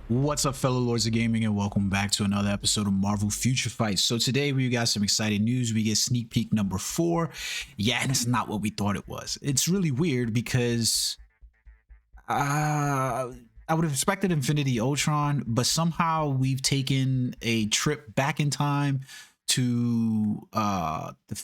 What's up, fellow lords of gaming, and welcome back to another episode of Marvel Future Fight. So today we got some exciting news. We get sneak peek number 4. Yeah, and it's not what we thought it was. It's really weird because I would have expected Infinity Ultron, but somehow we've taken a trip back in time to the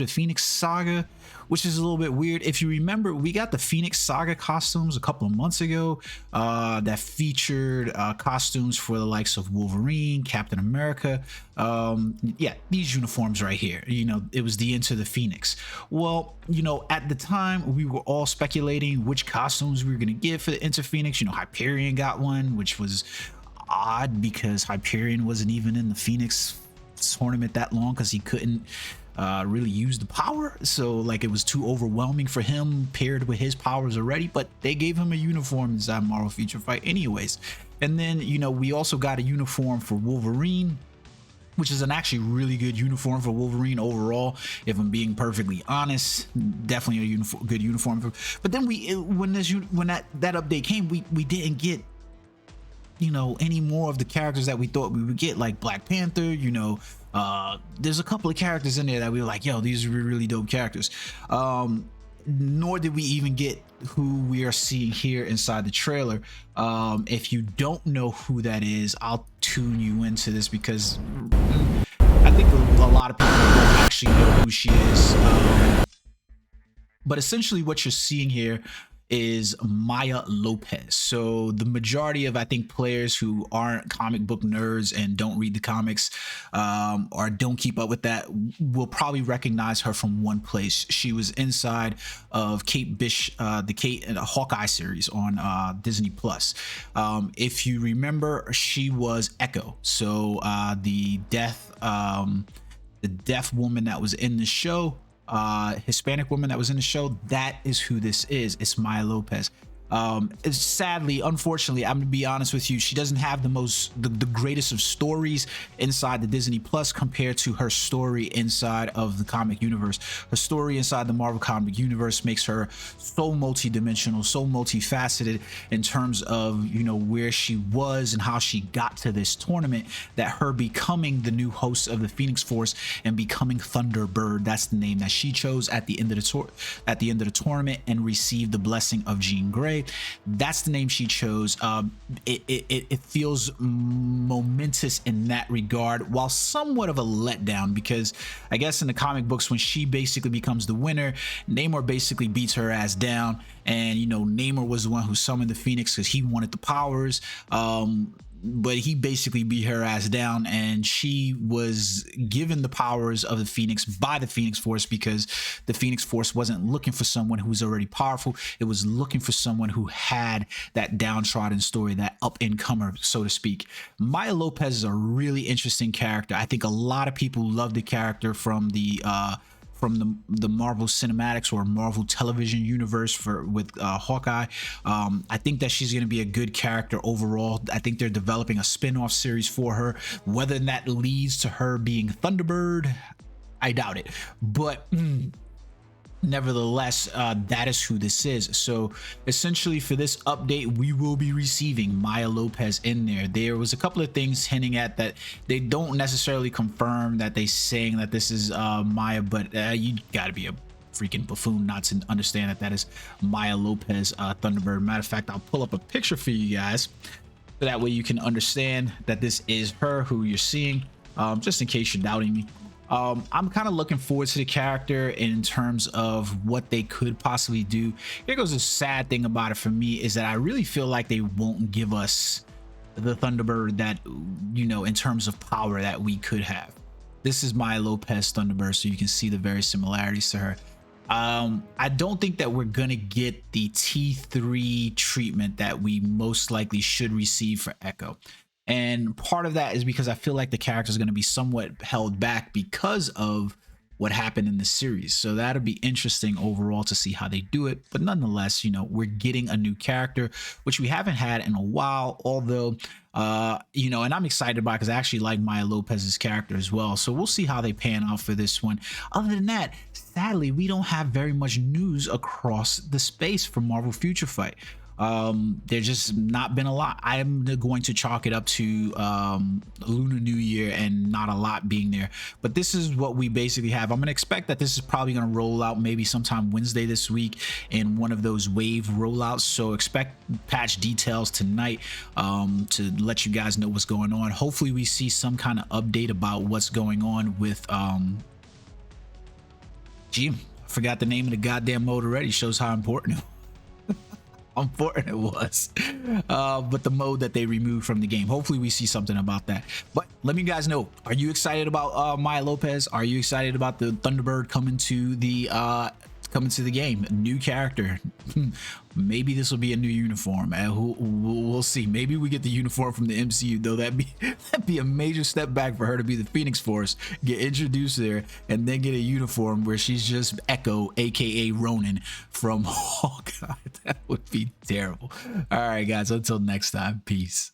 Phoenix Saga, which is a little bit weird. If you remember, we got the Phoenix Saga costumes a couple of months ago that featured costumes for the likes of Wolverine, Captain America. Yeah, these uniforms right here, it was the Into the Phoenix. Well, at the time we were all speculating which costumes we were going to get for the Into Phoenix. Hyperion got one, which was odd because Hyperion wasn't even in the Phoenix tournament that long because he couldn't really use the power, so it was too overwhelming for him paired with his powers already. But they gave him a uniform inside Marvel Future Fight anyways. And then we also got a uniform for Wolverine, which is an actually really good uniform for Wolverine overall, if I'm being perfectly honest. Definitely a good uniform but then when that update came, we didn't get any more of the characters that we thought we would get, like Black Panther. There's a couple of characters in there that we were like, yo, these are really dope characters. Nor did we even get who we are seeing here inside the trailer. If you don't know who that is, I'll tune you into this because I think a lot of people don't actually know who she is. But essentially what you're seeing here is Maya Lopez. So the majority of, I think, players who aren't comic book nerds and don't read the comics or don't keep up with that will probably recognize her from one place. She was inside of Kate the Kate and Hawkeye series on Disney Plus. If you remember, she was Echo. So the deaf woman that was in the show, Hispanic woman that was in the show, that is who this is. It's Maya Lopez. Sadly, unfortunately, I'm gonna be honest with you, she doesn't have the greatest of stories inside the Disney Plus compared to her story inside of the comic universe. Her story inside the Marvel comic universe makes her so multi-dimensional, so multifaceted in terms of where she was and how she got to this tournament, that her becoming the new host of the Phoenix Force and becoming Thunderbird, that's the name that she chose at the end of the tournament and received the blessing of Jean Grey. That's the name she chose. It feels momentous in that regard, while somewhat of a letdown, because I guess in the comic books, when she basically becomes the winner, Namor basically beats her ass down, and Namor was the one who summoned the Phoenix because he wanted the powers. But he basically beat her ass down, and she was given the powers of the Phoenix by the Phoenix Force because the Phoenix Force wasn't looking for someone who was already powerful. It was looking for someone who had that downtrodden story, that up-and-comer, so to speak. Maya Lopez is a really interesting character. I think a lot of people love the character from the Marvel Cinematics or Marvel television universe with Hawkeye. I think that she's going to be a good character overall. I think they're developing a spin-off series for her. Whether that leads to her being Thunderbird, I doubt it. But nevertheless, that is who this is. So essentially for this update, we will be receiving Maya Lopez in there. There was a couple of things hinting at that they don't necessarily confirm, that they saying that this is Maya, but you gotta be a freaking buffoon not to understand that is Maya Lopez, Thunderbird. Matter of fact, I'll pull up a picture for you guys so that way you can understand that this is her who you're seeing, just in case you're doubting me. I'm kind of looking forward to the character in terms of what they could possibly do. Here goes the sad thing about it for me, is that I really feel like they won't give us the Thunderbird that, in terms of power that we could have. This is Maya Lopez Thunderbird, so you can see the very similarities to her. I don't think that we're gonna get the T3 treatment that we most likely should receive for Echo. And part of that is because I feel like the character is going to be somewhat held back because of what happened in the series. So that'll be interesting overall to see how they do it. But nonetheless, we're getting a new character, which we haven't had in a while, although, and I'm excited about it because I actually like Maya Lopez's character as well. So we'll see how they pan out for this one. Other than that, sadly, we don't have very much news across the space for Marvel Future Fight. There's just not been a lot. I am going to chalk it up to Lunar New Year and not a lot being there, but this is what we basically have. I'm gonna expect that this is probably gonna roll out maybe sometime Wednesday this week in one of those wave rollouts, so expect patch details tonight to let you guys know what's going on. Hopefully we see some kind of update about what's going on with I forgot the name of the goddamn mode already. Shows how important it was. But the mode that they removed from the game, hopefully we see something about that. But let me guys know, are you excited about Maya Lopez? Are you excited about the Thunderbird coming to the game? A new character. Maybe this will be a new uniform, and we'll see. Maybe we get the uniform from the MCU, though. That'd be a major step back for her to be the Phoenix Force, get introduced there, and then get a uniform where she's just Echo, aka Ronin from Hawkeye. That would be terrible. All right, guys, until next time, peace.